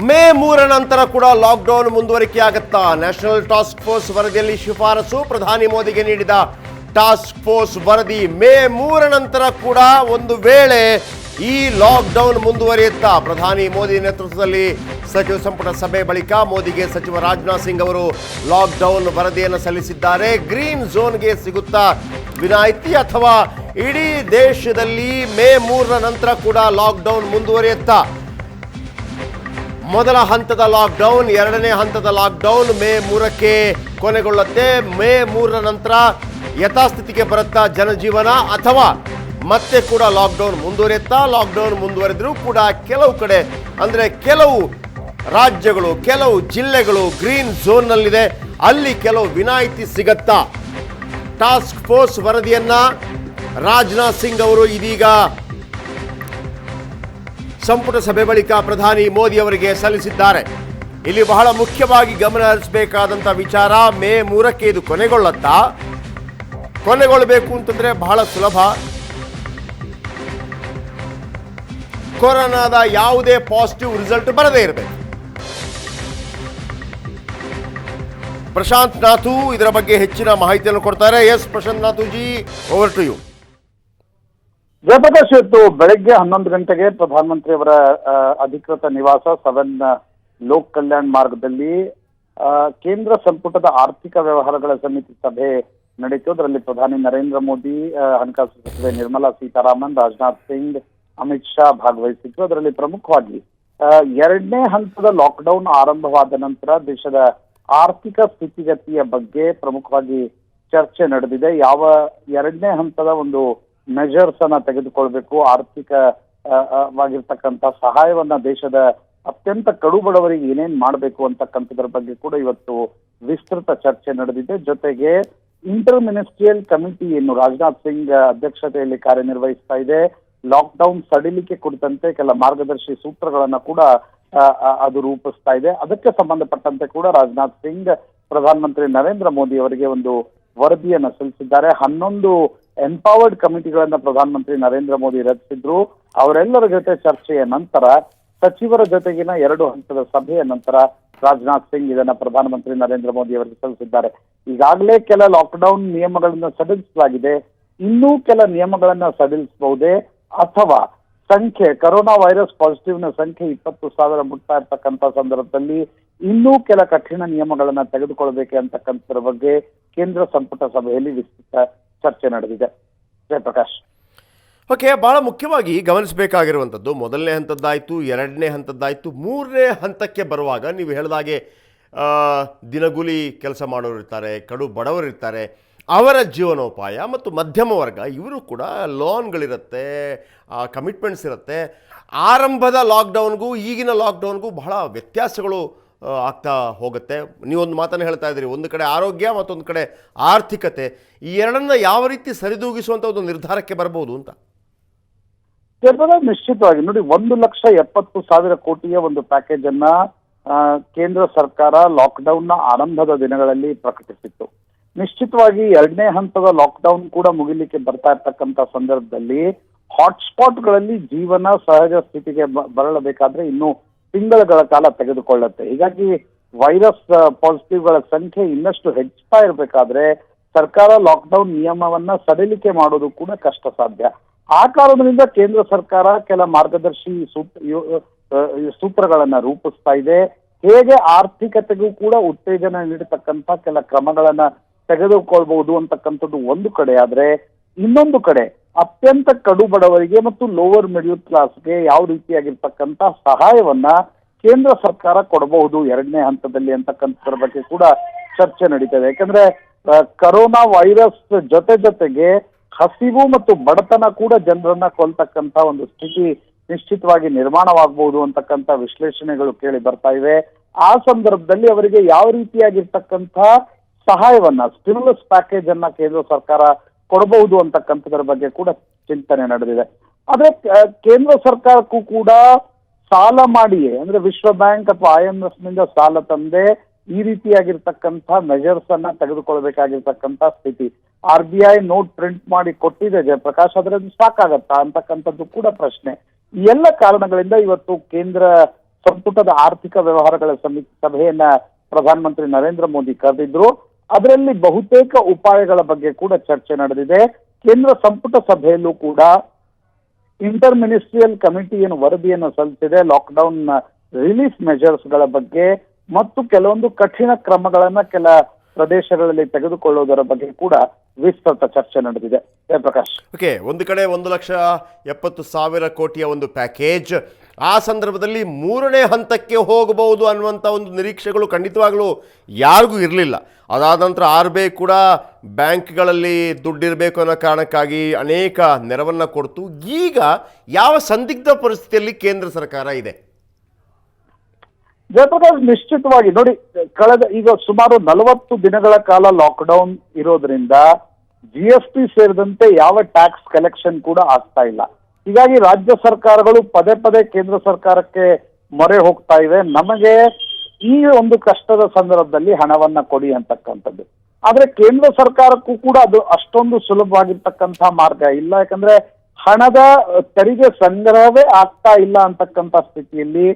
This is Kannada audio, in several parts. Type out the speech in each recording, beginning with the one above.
ಮೇ 3 ನಂತರ ಕೂಡ ಲಾಕ್ಡೌನ್ ಮುಂದುವರಿಕೆಯಾಗುತ್ತಾ? ನ್ಯಾಷನಲ್ ಟಾಸ್ಕ್ ಫೋರ್ಸ್ ವರದಿಯಲ್ಲಿ ಶಿಫಾರಸು. ಪ್ರಧಾನಿ ಮೋದಿಗೆ ನೀಡಿದ ಟಾಸ್ಕ್ ಫೋರ್ಸ್ ವರದಿ ಮೇ 3 ನಂತರ ಕೂಡ ಒಂದು ವೇಳೆ ಈ ಲಾಕ್ಡೌನ್ ಮುಂದುವರಿಯುತ್ತಾ? ಪ್ರಧಾನಿ ಮೋದಿ ನೇತೃತ್ವದಲ್ಲಿ ಸಚಿವ ಸಂಪುಟ ಸಭೆ ಬಳಿಕ ಮೋದಿಗೆ ಸಚಿವ ರಾಜನಾಥ್ ಸಿಂಗ್ ಅವರು ಲಾಕ್ಡೌನ್ ವರದಿಯನ್ನು ಸಲ್ಲಿಸಿದ್ದಾರೆ. ಗ್ರೀನ್ ಝೋನ್ಗೆ ಸಿಗುತ್ತಾ ವಿನಾಯಿತಿ ಅಥವಾ ಇಡೀ ದೇಶದಲ್ಲಿ ಮೇ 3 ನಂತರ ಕೂಡ ಲಾಕ್ಡೌನ್ ಮುಂದುವರಿಯುತ್ತಾ? ಮೊದಲ ಹಂತದ ಲಾಕ್ಡೌನ್, ಎರಡನೇ ಹಂತದ ಲಾಕ್ಡೌನ್ ಮೇ 3ಕ್ಕೆ ಕೊನೆಗೊಳ್ಳುತ್ತೆ. ಮೇ 3 ನಂತರ ಯಥಾಸ್ಥಿತಿಗೆ ಬರುತ್ತಾ ಜನಜೀವನ ಅಥವಾ ಮತ್ತೆ ಕೂಡ ಲಾಕ್ಡೌನ್ ಮುಂದುವರಿಯುತ್ತಾ? ಲಾಕ್ಡೌನ್ ಮುಂದುವರೆದರೂ ಕೂಡ ಕೆಲವು ಕಡೆ ಅಂದರೆ ಕೆಲವು ರಾಜ್ಯಗಳು, ಕೆಲವು ಜಿಲ್ಲೆಗಳು ಗ್ರೀನ್ ಝೋನ್ನಲ್ಲಿದೆ, ಅಲ್ಲಿ ಕೆಲವು ವಿನಾಯಿತಿ ಸಿಗತ್ತಾ? ಟಾಸ್ಕ್ ಫೋರ್ಸ್ ವರದಿಯನ್ನ ರಾಜನಾಥ್ ಸಿಂಗ್ ಅವರು ಇದೀಗ ಸಂಪುಟ ಸಭೆ ಬಳಿಕ ಪ್ರಧಾನಿ ಮೋದಿ ಅವರಿಗೆ ಸಲ್ಲಿಸಿದ್ದಾರೆ. ಇಲ್ಲಿ ಬಹಳ ಮುಖ್ಯವಾಗಿ ಗಮನ ಹರಿಸಬೇಕಾದಂಥ ವಿಚಾರ, ಮೇ 3ಕ್ಕೆ ಇದು ಕೊನೆಗೊಳ್ಳುತ್ತಾ? ಕೊನೆಗೊಳ್ಳಬೇಕು ಅಂತಂದ್ರೆ ಬಹಳ ಸುಲಭ. ಕೊರೋನಾದ ಯಾವುದೇ ಪಾಸಿಟಿವ್ ರಿಸಲ್ಟ್ ಬರದೇ ಇರಬೇಕು. ಪ್ರಶಾಂತ್ ನಾಥು ಇದರ ಬಗ್ಗೆ ಹೆಚ್ಚಿನ ಮಾಹಿತಿಯನ್ನು ಕೊಡ್ತಾರೆ. Yes Prashanth Nathuji, over to you. Jayaprakash, ಇವತ್ತು ಬೆಳಗ್ಗೆ 11 ಗಂಟೆಗೆ ಪ್ರಧಾನಮಂತ್ರಿಯವರ ಅಧಿಕೃತ ನಿವಾಸ 7 ಲೋಕ್ ಕಲ್ಯಾಣ್ ಮಾರ್ಗದಲ್ಲಿ ಕೇಂದ್ರ ಸಂಪುಟದ ಆರ್ಥಿಕ ವ್ಯವಹಾರಗಳ ಸಮಿತಿ ಸಭೆ ನಡೆಯಿತು. ಅದರಲ್ಲಿ ಪ್ರಧಾನಿ ನರೇಂದ್ರ ಮೋದಿ, ಹಣಕಾಸು ಸಚಿವೆ ನಿರ್ಮಲಾ ಸೀತಾರಾಮನ್, ರಾಜನಾಥ್ ಸಿಂಗ್, ಅಮಿತ್ ಶಾ ಭಾಗವಹಿಸಿದ್ರು. ಅದರಲ್ಲಿ ಪ್ರಮುಖವಾಗಿ ಎರಡನೇ ಹಂತದ ಲಾಕ್ಡೌನ್ ಆರಂಭವಾದ ನಂತರ ದೇಶದ ಆರ್ಥಿಕ ಸ್ಥಿತಿಗತಿಯ ಬಗ್ಗೆ ಪ್ರಮುಖವಾಗಿ ಚರ್ಚೆ ನಡೆದಿದೆ. ಯಾವ ಎರಡನೇ ಹಂತದ ಒಂದು ಮೆಜರ್ಸ್ ಅನ್ನ ತೆಗೆದುಕೊಳ್ಬೇಕು, ಆರ್ಥಿಕವಾಗಿರ್ತಕ್ಕಂಥ ಸಹಾಯವನ್ನ ದೇಶದ ಅತ್ಯಂತ ಕಡು ಬಡವರಿಗೆ ಏನೇನ್ ಮಾಡಬೇಕು ಅಂತಕ್ಕಂಥದ್ರ ಬಗ್ಗೆ ಕೂಡ ಇವತ್ತು ವಿಸ್ತೃತ ಚರ್ಚೆ ನಡೆದಿದೆ. ಜೊತೆಗೆ ಇಂಟರ್ ಮಿನಿಸ್ಟ್ರಿಯಲ್ ಕಮಿಟಿ ಏನು ರಾಜನಾಥ್ ಸಿಂಗ್ ಅಧ್ಯಕ್ಷತೆಯಲ್ಲಿ ಕಾರ್ಯನಿರ್ವಹಿಸ್ತಾ ಇದೆ, ಲಾಕ್ಡೌನ್ ಸಡಿಲಿಕೆ ಕುರಿತಂತೆ ಕೆಲ ಮಾರ್ಗದರ್ಶಿ ಸೂತ್ರಗಳನ್ನ ಕೂಡ ಅದು ರೂಪಿಸ್ತಾ ಇದೆ. ಅದಕ್ಕೆ ಸಂಬಂಧಪಟ್ಟಂತೆ ಕೂಡ ರಾಜನಾಥ್ ಸಿಂಗ್ ಪ್ರಧಾನಮಂತ್ರಿ ನರೇಂದ್ರ ಮೋದಿ ಅವರಿಗೆ ಒಂದು ವರದಿಯನ್ನ ಸಲ್ಲಿಸಿದ್ದಾರೆ. 11 ಎಂಪವರ್ಡ್ ಕಮಿಟಿಗಳನ್ನ ಪ್ರಧಾನಮಂತ್ರಿ ನರೇಂದ್ರ ಮೋದಿ ರಚಿಸಿದ್ರು. ಅವರೆಲ್ಲರ ಜೊತೆ ಚರ್ಚೆಯ ನಂತರ ಸಚಿವರ ಜೊತೆಗಿನ 2 ಹಂತದ ಸಭೆಯ ನಂತರ ರಾಜನಾಥ್ ಸಿಂಗ್ ಇದನ್ನ ಪ್ರಧಾನಮಂತ್ರಿ ನರೇಂದ್ರ ಮೋದಿ ಅವರಿಗೆ ಸಲ್ಲಿಸಿದ್ದಾರೆ. ಈಗಾಗಲೇ ಕೆಲ ಲಾಕ್ಡೌನ್ ನಿಯಮಗಳನ್ನ ಸಡಿಲಿಸಲಾಗಿದೆ, ಇನ್ನೂ ಕೆಲ ನಿಯಮಗಳನ್ನ ಸಡಿಲಿಸಬಹುದೇ ಅಥವಾ ಕರೋನಾ ವೈರಸ್ ಪಾಸಿಟಿವ್ನ ಸಂಖ್ಯೆ 20,000 ಮುಟ್ತಾ ಇರ್ತಕ್ಕಂಥ ಸಂದರ್ಭದಲ್ಲಿ ಇನ್ನೂ ಕೆಲ ಕಠಿಣ ನಿಯಮಗಳನ್ನ ತೆಗೆದುಕೊಳ್ಬೇಕೆ ಅಂತಕ್ಕಂಥದ್ರ ಬಗ್ಗೆ ಕೇಂದ್ರ ಸಂಪುಟ ಸಭೆಯಲ್ಲಿ ವಿಸ್ತೃತ ಚರ್ಚೆ ನಡೆದಿದೆ. ಜಯಪ್ರಕಾಶ್, ಓಕೆ, ಬಹಳ ಮುಖ್ಯವಾಗಿ ಗಮನಿಸಬೇಕಾಗಿರುವಂಥದ್ದು ಮೊದಲನೇ ಹಂತದ್ದಾಯಿತು, ಎರಡನೇ ಹಂತದ್ದಾಯಿತು, 3ನೇ ಹಂತಕ್ಕೆ ಬರುವಾಗ ನೀವು ಹೇಳಿದಾಗೆ ದಿನಗೂಲಿ ಕೆಲಸ ಮಾಡೋರು ಇರ್ತಾರೆ, ಕಡು ಬಡವರಿರ್ತಾರೆ, ಅವರ ಜೀವನೋಪಾಯ ಮತ್ತು ಮಧ್ಯಮ ವರ್ಗ ಇವರು ಕೂಡ ಲೋನ್ಗಳಿರುತ್ತೆ, ಕಮಿಟ್ಮೆಂಟ್ಸ್ ಇರುತ್ತೆ. ಆರಂಭದ ಲಾಕ್ಡೌನ್ಗೂ ಈಗಿನ ಲಾಕ್ಡೌನ್ಗೂ ಬಹಳ ವ್ಯತ್ಯಾಸಗಳು ಆಗ್ತಾ ಹೋಗುತ್ತೆ. ನೀವೊಂದು ಮಾತನ್ನು ಹೇಳ್ತಾ ಇದ್ದೀರಿ, ಒಂದು ಕಡೆ ಆರೋಗ್ಯ ಮತ್ತೊಂದು ಕಡೆ ಆರ್ಥಿಕತೆ, ಈ ಎರಡನ್ನ ಯಾವ ರೀತಿ ಸರಿದೂಗಿಸುವಂಥ ಒಂದು ನಿರ್ಧಾರಕ್ಕೆ ಬರ್ಬೋದು ಅಂತ? ನಿಶ್ಚಿತವಾಗಿ ನೋಡಿ, 1,70,000 ಕೋಟಿಯ ಒಂದು ಪ್ಯಾಕೇಜ್ ಅನ್ನ ಕೇಂದ್ರ ಸರ್ಕಾರ ಲಾಕ್ಡೌನ್ ನ ಆರಂಭದ ದಿನಗಳಲ್ಲಿ ಪ್ರಕಟಿಸಿತ್ತು. ನಿಶ್ಚಿತವಾಗಿ ಎರಡನೇ ಹಂತದ ಲಾಕ್ಡೌನ್ ಕೂಡ ಮುಗಿಲಿಕ್ಕೆ ಬರ್ತಾ ಇರ್ತಕ್ಕಂಥ ಸಂದರ್ಭದಲ್ಲಿ ಹಾಟ್ಸ್ಪಾಟ್ಗಳಲ್ಲಿ ಜೀವನ ಸಹಜ ಸ್ಥಿತಿಗೆ ಬರಬೇಕಾದ್ರೆ ಇನ್ನು ತಿಂಗಳುಗಳ ಕಾಲ ತೆಗೆದುಕೊಳ್ಳುತ್ತೆ. ಹೀಗಾಗಿ ವೈರಸ್ ಪಾಸಿಟಿವ್ಗಳ ಸಂಖ್ಯೆ ಇನ್ನಷ್ಟು ಹೆಚ್ಚುತ್ತಾ ಇರಬೇಕಾದ್ರೆ ಸರ್ಕಾರ ಲಾಕ್ಡೌನ್ ನಿಯಮವನ್ನ ಸಡಿಲಿಕೆ ಮಾಡೋದು ಕೂಡ ಕಷ್ಟ ಸಾಧ್ಯ. ಆ ಕಾರಣದಿಂದ ಕೇಂದ್ರ ಸರ್ಕಾರ ಕೆಲ ಮಾರ್ಗದರ್ಶಿ ಸೂತ್ರಗಳನ್ನ ರೂಪಿಸ್ತಾ ಇದೆ. ಹೇಗೆ ಆರ್ಥಿಕತೆಗೂ ಕೂಡ ಉತ್ತೇಜನ ನೀಡತಕ್ಕಂಥ ಕೆಲ ಕ್ರಮಗಳನ್ನ ತೆಗೆದುಕೊಳ್ಬಹುದು ಅಂತಕ್ಕಂಥದ್ದು ಒಂದು ಕಡೆ ಆದ್ರೆ, ಇನ್ನೊಂದು ಕಡೆ ಅತ್ಯಂತ ಕಡು ಬಡವರಿಗೆ ಮತ್ತು ಲೋವರ್ ಮಿಡಲ್ ಕ್ಲಾಸ್ಗೆ ಯಾವ ರೀತಿಯಾಗಿರ್ತಕ್ಕಂಥ ಸಹಾಯವನ್ನ ಕೇಂದ್ರ ಸರ್ಕಾರ ಕೊಡಬಹುದು ಎರಡನೇ ಹಂತದಲ್ಲಿ ಅಂತಕ್ಕಂಥದ್ರ ಬಗ್ಗೆ ಕೂಡ ಚರ್ಚೆ ನಡೀತದೆ. ಯಾಕಂದ್ರೆ ಕರೋನಾ ವೈರಸ್ ಜೊತೆಗೆ ಹಸಿವು ಮತ್ತು ಬಡತನ ಕೂಡ ಜನರನ್ನ ಕೊಲ್ತಕ್ಕಂಥ ಒಂದು ಸ್ಥಿತಿ ನಿಶ್ಚಿತವಾಗಿ ನಿರ್ಮಾಣವಾಗಬಹುದು ಅಂತಕ್ಕಂಥ ವಿಶ್ಲೇಷಣೆಗಳು ಕೇಳಿ ಬರ್ತಾ ಇವೆ. ಆ ಸಂದರ್ಭದಲ್ಲಿ ಅವರಿಗೆ ಯಾವ ರೀತಿಯಾಗಿರ್ತಕ್ಕಂಥ ಸಹಾಯವನ್ನ, ಸ್ಟಿಮ್ಯುಲಸ್ ಪ್ಯಾಕೇಜ್ ಅನ್ನ ಕೇಂದ್ರ ಸರ್ಕಾರ ಕೊಡಬಹುದು ಅಂತಕ್ಕಂಥದ್ರ ಬಗ್ಗೆ ಕೂಡ ಚಿಂತನೆ ನಡೆದಿದೆ. ಆದ್ರೆ ಕೇಂದ್ರ ಸರ್ಕಾರಕ್ಕೂ ಕೂಡ ಸಾಲ ಮಾಡಿಯೇ, ಅಂದ್ರೆ ವಿಶ್ವ ಬ್ಯಾಂಕ್ ಅಥವಾ IMF ನಿಂದ ಸಾಲ ತಂದೆ ಈ ರೀತಿಯಾಗಿರ್ತಕ್ಕಂಥ ಮೆಜರ್ಸ್ ಅನ್ನ ತೆಗೆದುಕೊಳ್ಬೇಕಾಗಿರ್ತಕ್ಕಂಥ ಸ್ಥಿತಿ. RBI ನೋಟ್ ಪ್ರಿಂಟ್ ಮಾಡಿ ಕೊಟ್ಟಿದೆ ಜಯಪ್ರಕಾಶ್, ಅದರಲ್ಲಿ ಸಾಕಾಗತ್ತಾ ಅಂತಕ್ಕಂಥದ್ದು ಕೂಡ ಪ್ರಶ್ನೆ. ಈ ಎಲ್ಲ ಕಾರಣಗಳಿಂದ ಇವತ್ತು ಕೇಂದ್ರ ಸಂಪುಟದ ಆರ್ಥಿಕ ವ್ಯವಹಾರಗಳ ಸಭೆಯನ್ನ ಪ್ರಧಾನಮಂತ್ರಿ ನರೇಂದ್ರ ಮೋದಿ ಕರೆದಿದ್ರು. ಅದರಲ್ಲಿ ಬಹುತೇಕ ಉಪಾಯಗಳ ಬಗ್ಗೆ ಕೂಡ ಚರ್ಚೆ ನಡೆದಿದೆ. ಕೇಂದ್ರ ಸಂಪುಟ ಸಭೆಯಲ್ಲೂ ಕೂಡ ಇಂಟರ್ ಮಿನಿಸ್ಟ್ರಿಯಲ್ ಕಮಿಟಿ ಏನು ವರದಿಯನ್ನು ಸಲ್ಲಿಸಿದೆ ಲಾಕ್ಡೌನ್ ರಿಲೀಫ್ ಮೆಜರ್ಸ್ ಗಳ ಬಗ್ಗೆ ಮತ್ತು ಕೆಲವೊಂದು ಕಠಿಣ ಕ್ರಮಗಳನ್ನ ಕೆಲ ಪ್ರದೇಶಗಳಲ್ಲಿ ತೆಗೆದುಕೊಳ್ಳುವುದರ ಬಗ್ಗೆ ಕೂಡ ವಿಸ್ತೃತ ಚರ್ಚೆ ನಡೆದಿದೆ. ಜಯಪ್ರಕಾಶ್, ಓಕೆ, ಒಂದು ಕಡೆ 1,70,000 ಕೋಟಿಯ ಒಂದು ಪ್ಯಾಕೇಜ್, ಆ ಸಂದರ್ಭದಲ್ಲಿ 3ನೇ ಹಂತಕ್ಕೆ ಹೋಗಬಹುದು ಅನ್ನುವಂಥ ಒಂದು ನಿರೀಕ್ಷೆಗಳು ಖಂಡಿತವಾಗ್ಲೂ ಯಾರಿಗೂ ಇರಲಿಲ್ಲ. ಅದಾದ ನಂತರ RBI ಕೂಡ ಬ್ಯಾಂಕ್ಗಳಲ್ಲಿ ದುಡ್ಡಿರಬೇಕು ಅನ್ನೋ ಕಾರಣಕ್ಕಾಗಿ ಅನೇಕ ನೆರವನ್ನು ಕೊಡ್ತು. ಈಗ ಯಾವ ಸಂದಿಗ್ಧ ಪರಿಸ್ಥಿತಿಯಲ್ಲಿ ಕೇಂದ್ರ ಸರ್ಕಾರ ಇದೆ? ಜಯಪ್ರಕಾಶ್, ನಿಶ್ಚಿತವಾಗಿ ನೋಡಿ, ಈಗ ಸುಮಾರು 40 ದಿನಗಳ ಕಾಲ ಲಾಕ್ಡೌನ್ ಇರೋದ್ರಿಂದ GST ಸೇರಿದಂತೆ ಯಾವ ಟ್ಯಾಕ್ಸ್ ಕಲೆಕ್ಷನ್ ಕೂಡ ಆಗ್ತಾ ಇಲ್ಲ. ಹೀಗಾಗಿ ರಾಜ್ಯ ಸರ್ಕಾರಗಳು ಪದೇ ಪದೇ ಕೇಂದ್ರ ಸರ್ಕಾರಕ್ಕೆ ಮೊರೆ ಹೋಗ್ತಾ ಇವೆ, ನಮಗೆ ಈ ಒಂದು ಕಷ್ಟದ ಸಂದರ್ಭದಲ್ಲಿ ಹಣವನ್ನ ಕೊಡಿ ಅಂತಕ್ಕಂಥದ್ದು. ಆದ್ರೆ ಕೇಂದ್ರ ಸರ್ಕಾರಕ್ಕೂ ಕೂಡ ಅದು ಅಷ್ಟೊಂದು ಸುಲಭವಾಗಿರ್ತಕ್ಕಂಥ ಮಾರ್ಗ ಇಲ್ಲ. ಯಾಕಂದ್ರೆ ಹಣದ ತೆರಿಗೆ ಸಂಗ್ರಹವೇ ಆಗ್ತಾ ಇಲ್ಲ ಅಂತಕ್ಕಂಥ ಸ್ಥಿತಿಯಲ್ಲಿ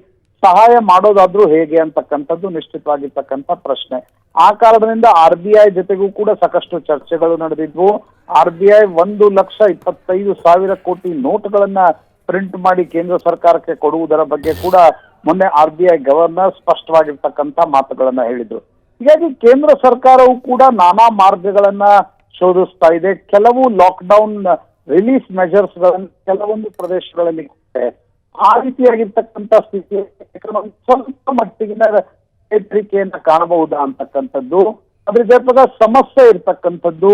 ಸಹಾಯ ಮಾಡೋದಾದ್ರೂ ಹೇಗೆ ಅಂತಕ್ಕಂಥದ್ದು ನಿಶ್ಚಿತವಾಗಿರ್ತಕ್ಕಂಥ ಪ್ರಶ್ನೆ. ಆ ಕಾರಣದಿಂದ RBI ಜೊತೆಗೂ ಕೂಡ ಸಾಕಷ್ಟು ಚರ್ಚೆಗಳು ನಡೆದಿದ್ವು. RBI 1,25,000 ಕೋಟಿ ನೋಟ್ಗಳನ್ನ ಪ್ರಿಂಟ್ ಮಾಡಿ ಕೇಂದ್ರ ಸರ್ಕಾರಕ್ಕೆ ಕೊಡುವುದರ ಬಗ್ಗೆ ಕೂಡ ಮೊನ್ನೆ RBI ಗವರ್ನರ್ ಸ್ಪಷ್ಟವಾಗಿರ್ತಕ್ಕಂಥ ಮಾತುಗಳನ್ನ ಹೇಳಿದ್ರು. ಹೀಗಾಗಿ ಕೇಂದ್ರ ಸರ್ಕಾರವು ಕೂಡ ನಾನಾ ಮಾರ್ಗಗಳನ್ನ ಶೋಧಿಸ್ತಾ ಇದೆ. ಕೆಲವು ಲಾಕ್ಡೌನ್ ರಿಲೀಫ್ ಮೆಜರ್ಸ್ ಗಳನ್ನ ಕೆಲವೊಂದು ಪ್ರದೇಶಗಳಲ್ಲಿ ಆ ರೀತಿಯಾಗಿರ್ತಕ್ಕಂಥ ಸ್ಥಿತಿ ಸ್ವಲ್ಪ ಮಟ್ಟಿಗಿನ ಚೇತರಿಕೆಯನ್ನ ಕಾಣಬಹುದಾ ಅಂತಕ್ಕಂಥದ್ದು. ಅದ್ರ ಜೊತೆಗೆ ಸಮಸ್ಯೆ ಇರ್ತಕ್ಕಂಥದ್ದು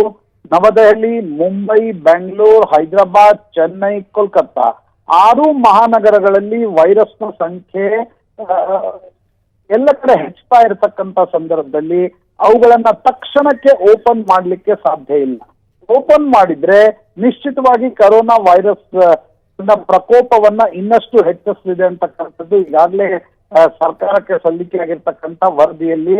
ನವದೆಹಲಿ, ಮುಂಬೈ, ಬೆಂಗಳೂರು, ಹೈದರಾಬಾದ್, ಚೆನ್ನೈ, ಕೋಲ್ಕತ್ತಾ 6 ಮಹಾನಗರಗಳಲ್ಲಿ ವೈರಸ್ನ ಸಂಖ್ಯೆ ಎಲ್ಲ ಕಡೆ ಹೆಚ್ಚುತ್ತಾ ಇರತಕ್ಕಂಥ ಸಂದರ್ಭದಲ್ಲಿ ಅವುಗಳನ್ನ ತಕ್ಷಣಕ್ಕೆ ಓಪನ್ ಮಾಡ್ಲಿಕ್ಕೆ ಸಾಧ್ಯ ಇಲ್ಲ. ಓಪನ್ ಮಾಡಿದ್ರೆ ನಿಶ್ಚಿತವಾಗಿ ಕರೋನಾ ವೈರಸ್ ಪ್ರಕೋಪವನ್ನ ಇನ್ನಷ್ಟು ಹೆಚ್ಚಿಸಲಿದೆ ಅಂತಕ್ಕಂಥದ್ದು ಈಗಾಗಲೇ ಸರ್ಕಾರಕ್ಕೆ ಸಲ್ಲಿಕೆಯಾಗಿರ್ತಕ್ಕಂಥ ವರದಿಯಲ್ಲಿ